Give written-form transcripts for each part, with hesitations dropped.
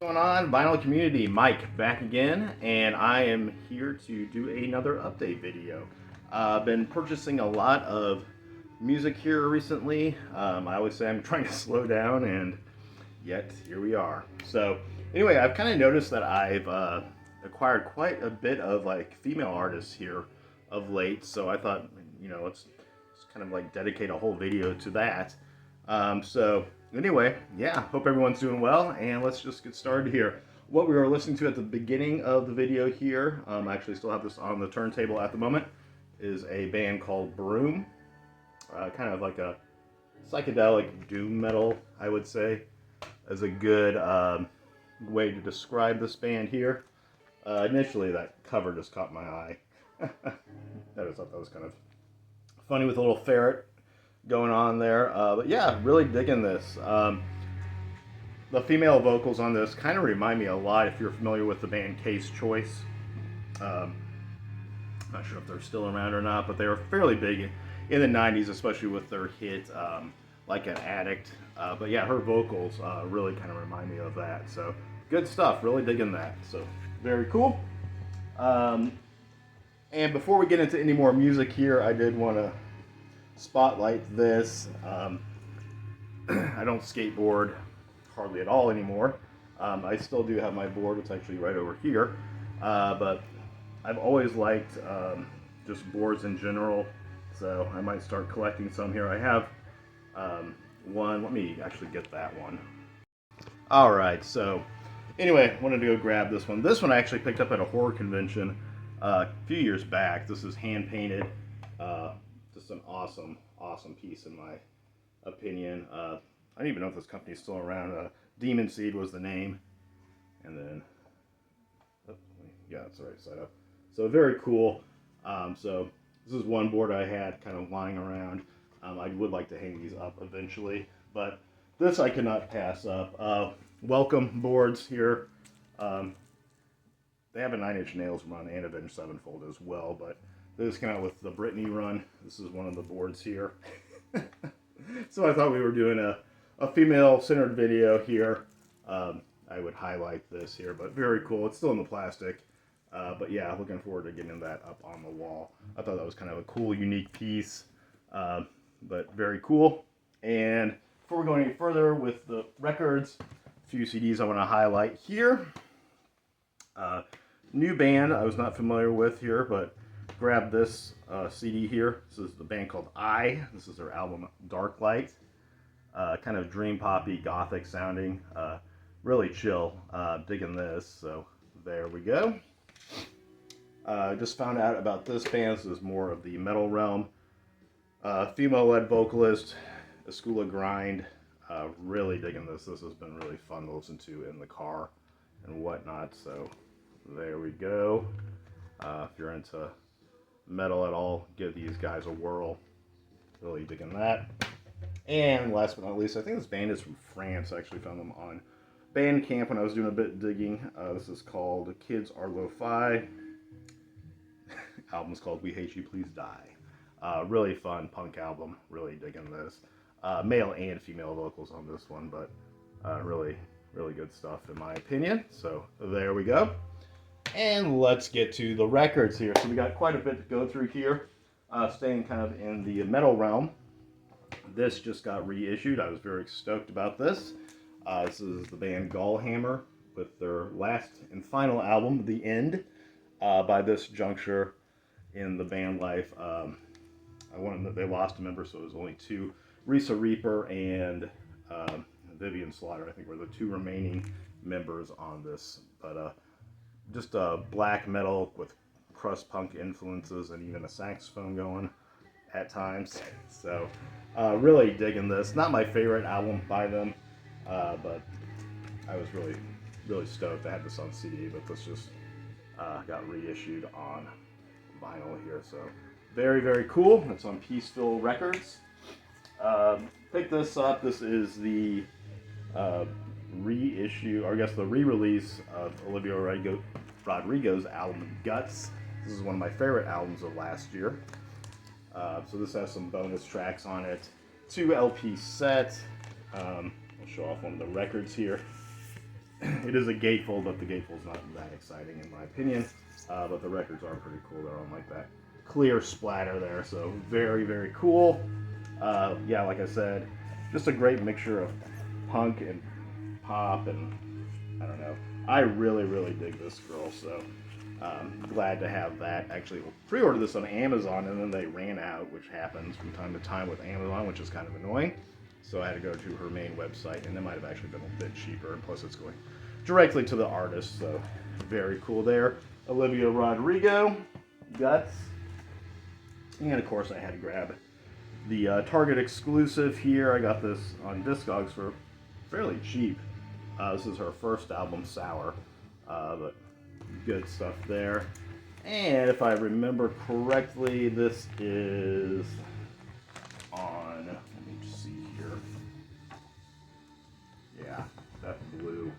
Going on, vinyl community? Mike back again, and I am here to do another update video. I've been purchasing a lot of music here recently. I always say I'm trying to slow down, and yet here we are. So anyway, I've kind of noticed that I've acquired quite a bit of like female artists here of late. So I thought, let's kind of like dedicate a whole video to that. So anyway, yeah, hope everyone's doing well, and let's just get started here. What we were listening to at the beginning of the video here, I actually still have this on the turntable at the moment, is a band called Broom. Kind of like a psychedelic doom metal, I would say, is a good way to describe this band here. Initially, that cover just caught my eye. I thought that was kind of funny with a little ferret going on there. But yeah, really digging this. The female vocals on this kind of remind me a lot, if you're familiar with the band Case Choice. Not sure if they're still around or not, but they were fairly big in the 90s, especially with their hit Like an Addict. But yeah, her vocals really kind of remind me of that. So good stuff, really digging that. So very cool. And before we get into any more music here, I did want to spotlight this. I don't skateboard hardly at all anymore. I still do have my board. It's actually right over here. But I've always liked just boards in general, so I might start collecting some here. I have one. Let me actually get that one. All right, so anyway, wanted to go grab this one. This one I actually picked up at a horror convention a few years back. This is hand painted. Just an awesome piece in my opinion. I don't even know if this company's still around. Demon Seed was the name, and then yeah, it's the right side up. So very cool. So this is one board I had kind of lying around. I would like to hang these up eventually, but this I cannot pass up. Welcome boards here. They have a Nine Inch Nails run and Avenged Sevenfold as well, but this came out with the Britney run. This is one of the boards here. So I thought we were doing a female-centered video here. I would highlight this here, but very cool. It's still in the plastic. But yeah, looking forward to getting that up on the wall. I thought that was kind of a cool, unique piece, but very cool. And before we go any further with the records, a few CDs I want to highlight here. New band I was not familiar with here, but grabbed this CD here. This is the band called I. This is their album Dark Light. Kind of dream poppy, gothic sounding. Really chill. Digging this. So there we go. Just found out about this band. This is more of the metal realm. Female-led vocalist, Escula Grind. Really digging this. This has been really fun to listen to in the car and whatnot. So there we go. If you're into metal at all, give these guys a whirl. Really digging that. And last but not least, I think this band is from France. I actually found them on Bandcamp when I was doing a bit of digging. This is called Kids Are Lo-Fi. Album's called We Hate You, Please Die. Really fun punk album. Really digging this. Male and female vocals on this one, but really good stuff in my opinion. So there we go. And let's get to the records here. So we got quite a bit to go through here. Staying kind of in the metal realm. This just got reissued. I was very stoked about this. This is the band Gallhammer with their last and final album, The End. By this juncture in the band life, they lost a member, so it was only two. Risa Reaper and Vivian Slaughter, I think, were the two remaining members on this. But just black metal with crust punk influences and even a saxophone going at times. So really digging this. Not my favorite album by them, but I was really stoked. I had this on CD, but this just got reissued on vinyl here. So very cool. It's on Peaceville Records. Pick this up. This is the reissue, or I guess the re-release of Olivia Rodrigo's album Guts. This is one of my favorite albums of last year. So this has some bonus tracks on it. 2 LP set. I'll show off one of the records here. It is a gatefold, but the gatefold's not that exciting in my opinion. But the records are pretty cool. They're on like that clear splatter there, so very, very cool. Yeah, like I said, just a great mixture of punk and pop, and I don't know. I really, really dig this girl, so glad to have that. Actually, pre-ordered this on Amazon, and then they ran out, which happens from time to time with Amazon, which is kind of annoying. So I had to go to her main website, and it might have actually been a bit cheaper, and plus it's going directly to the artist, so very cool there. Olivia Rodrigo, Guts, and of course I had to grab the Target exclusive here. I got this on Discogs for fairly cheap. This is her first album, Sour, but good stuff there. And if I remember correctly, this is on, let me just see here. Yeah, that blue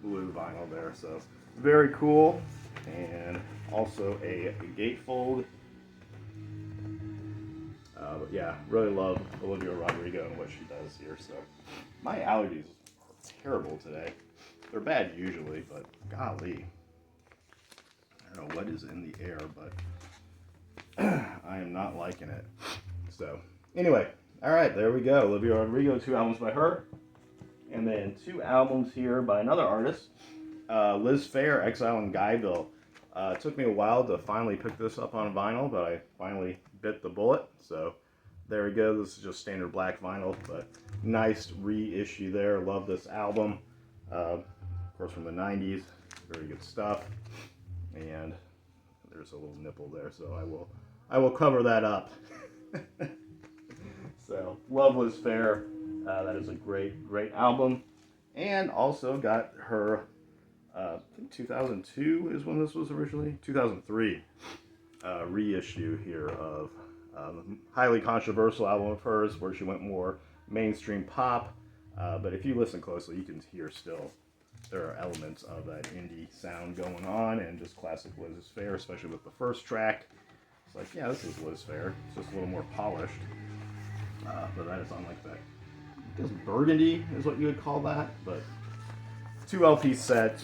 vinyl there, so very cool. And also a gatefold. But yeah, really love Olivia Rodrigo and what she does here. So my allergies are terrible today. They're bad usually, but golly, I don't know what is in the air, but I am not liking it. So anyway, all right, there we go. Olivia Rodrigo, 2 albums by her, and then 2 albums here by another artist, Liz Phair, Exile in Guyville. It took me a while to finally pick this up on vinyl, but I finally bit the bullet. So there we go. This is just standard black vinyl, but nice reissue there. Love this album. Of course, from the 90s. Very good stuff. And there's a little nipple there, so I will cover that up. So love Liz Phair. That is a great album. And also got her, I think 2002 is when this was originally, 2003 reissue here of a highly controversial album of hers where she went more mainstream pop. But if you listen closely, you can hear still there are elements of that indie sound going on, and just classic Liz Phair, especially with the first track. It's like, yeah, this is Liz Phair. It's just a little more polished. But that is on like that, I guess burgundy is what you would call that. But 2 LP set.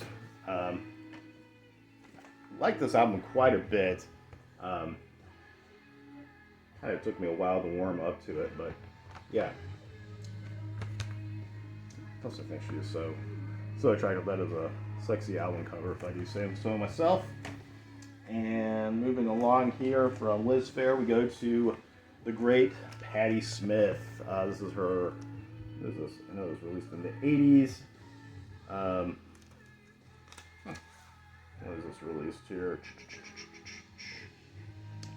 Like this album quite a bit. Kind of took me a while to warm up to it, but yeah. Plus, I think she is so attractive. That is a sexy album cover, if I do say so myself. And moving along here from Liz Phair, we go to the great Patti Smith. This is her. I know it was released in the 80s. When is this released here?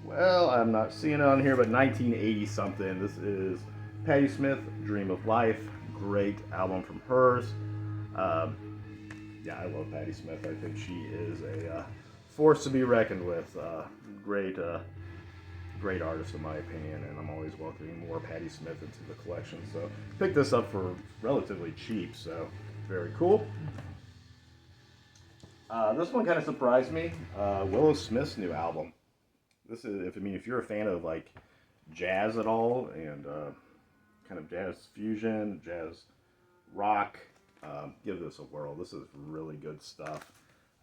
Well, I'm not seeing it on here, but 1980 something. This is Patti Smith, Dream of Life. Great album from hers. Yeah, I love Patti Smith. I think she is a force to be reckoned with. Great artist in my opinion, and I'm always welcoming more Patti Smith into the collection. So picked this up for relatively cheap, so very cool. This one kind of surprised me. Willow Smith's new album. This is, if you're a fan of like jazz at all, and kind of jazz fusion, jazz rock, give this a whirl. This is really good stuff.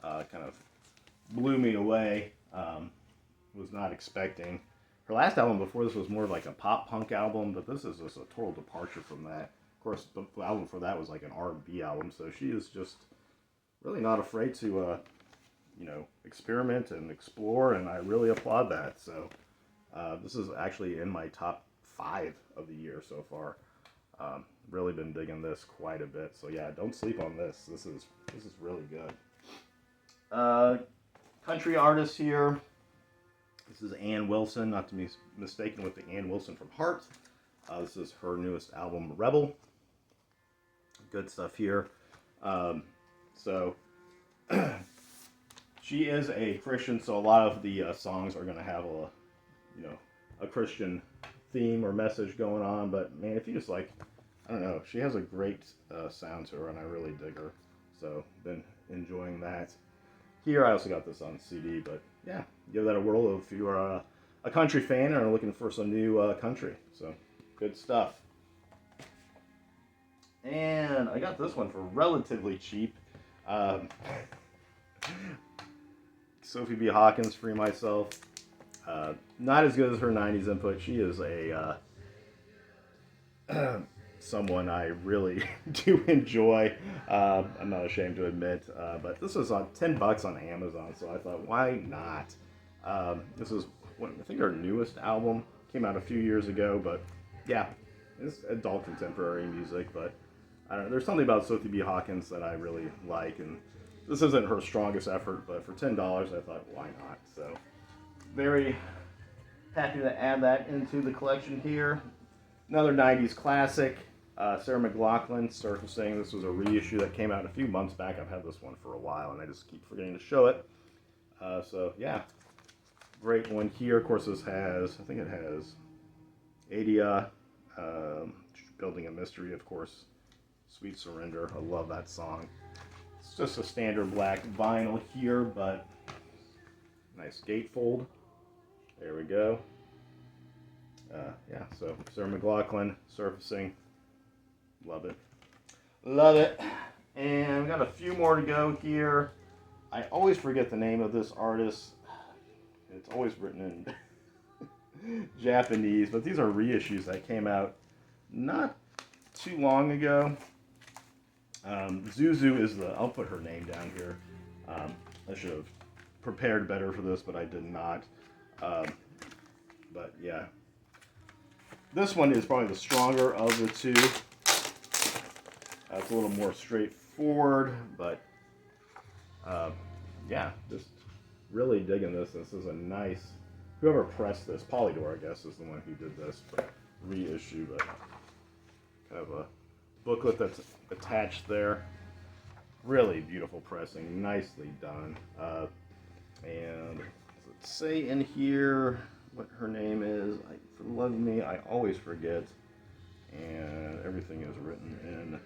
Kind of blew me away. Was not expecting. Her last album before this was more of like a pop punk album, but this is just a total departure from that. Of course, the album for that was like an R&B album, so she is just really not afraid to, experiment and explore, and I really applaud that. So this is actually in my top 5 of the year so far. Really been digging this quite a bit. So yeah, don't sleep on this. This is really good. Country artist here. This is Ann Wilson, not to be mistaken with the Ann Wilson from Heart. This is her newest album, Rebel. Good stuff here. So she is a Christian, so a lot of the songs are going to have a Christian theme or message going on. But man, if you just like, I don't know, she has a great sound to her, and I really dig her. So been enjoying that. Here, I also got this on CD, but yeah, give that a whirl if you are a country fan and are looking for some new country. So good stuff. And I got this one for relatively cheap. Um, Sophie B. Hawkins, Free Myself. Not as good as her 90s input. She is a someone I really do enjoy. I'm not ashamed to admit. But this was on $10 on Amazon, so I thought, why not? This is, I think, her newest album. Came out a few years ago, but yeah, it's adult contemporary music. But I don't know, there's something about Sophie B. Hawkins that I really like, and this isn't her strongest effort, but for $10, I thought, why not? So, very happy to add that into the collection here. Another 90s classic, Sarah McLachlan, Surfacing. This was a reissue that came out a few months back. I've had this one for a while, and I just keep forgetting to show it. So, yeah, great one here. Of course, this has, I think it has Adia, Building a Mystery, of course, Sweet Surrender. I love that song. It's just a standard black vinyl here, but nice gatefold. There we go. Yeah, so Sarah McLachlan, Surfacing. Love it. Love it. And we got a few more to go here. I always forget the name of this artist. It's always written in Japanese, but these are reissues that came out not too long ago. Zuzu is I'll put her name down here. I should have prepared better for this, but I did not. But yeah. This one is probably the stronger of the two. It's a little more straightforward, but yeah, just really digging this. This is a nice, whoever pressed this, Polydor, I guess, is the one who did this, but reissue, but kind of a booklet that's attached there. Really beautiful pressing, nicely done. And let's say in here what her name is. For the love of me, I always forget. And everything is written in,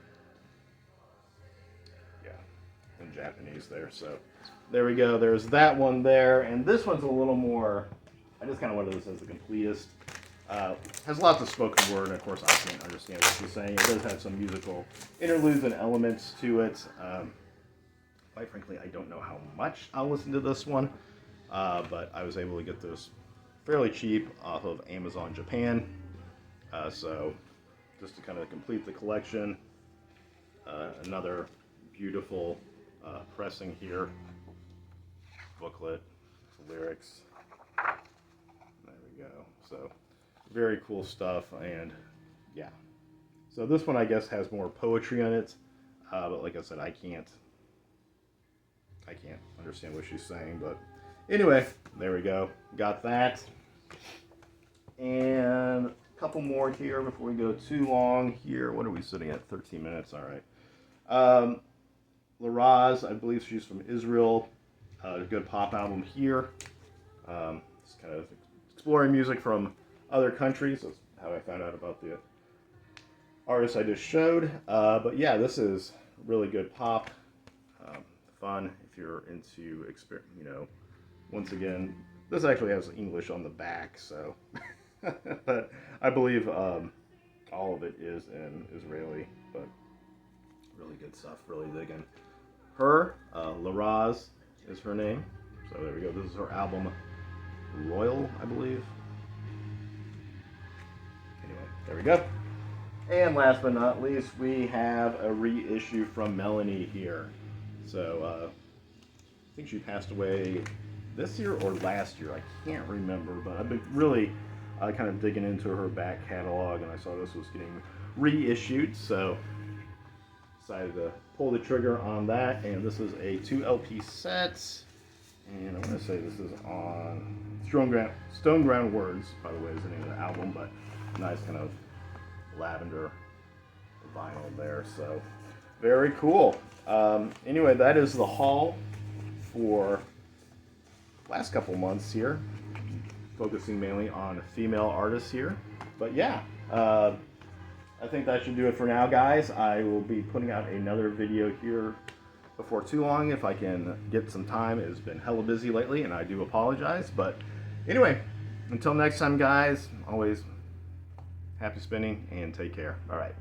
yeah, in Japanese there. So there we go. There's that one there. And this one's a little more, I just kind of wanted this as the completest. Has lots of spoken word, and of course I can't understand what she's saying. It does have some musical interludes and elements to it. Quite frankly, I don't know how much I'll listen to this one, but I was able to get this fairly cheap off of Amazon Japan. So just to kind of complete the collection, another beautiful pressing here, booklet, lyrics. There we go. So very cool stuff, and yeah. So this one, I guess, has more poetry on it, but like I said, I can't understand what she's saying. But anyway, there we go. Got that, and a couple more here before we go too long. Here, what are we sitting at? 13 minutes. All right. Laraz, I believe she's from Israel. A good pop album here. Just kind of exploring music from other countries. That's how I found out about the artist I just showed. But yeah, this is really good pop. Fun if you're into, once again, this actually has English on the back, so. But I believe all of it is in Israeli, but really good stuff, really digging. Her, Laraz is her name. So there we go. This is her album, Royal, I believe. Anyway, there we go. And last but not least, we have a reissue from Melanie here. So I think she passed away this year or last year. I can't remember, but I've been really kind of digging into her back catalog, and I saw this was getting reissued, so decided to pull the trigger on that. And this is a 2 LP set, and I'm going to say this is on Stone Ground Words, by the way, is the name of the album, but nice kind of lavender vinyl there, so very cool. Anyway, that is the haul for last couple months here, focusing mainly on female artists here. But yeah, I think that should do it for now, guys. I will be putting out another video here before too long if I can get some time. It's been hella busy lately, and I do apologize. But anyway, until next time, guys, always happy spinning and take care. All right.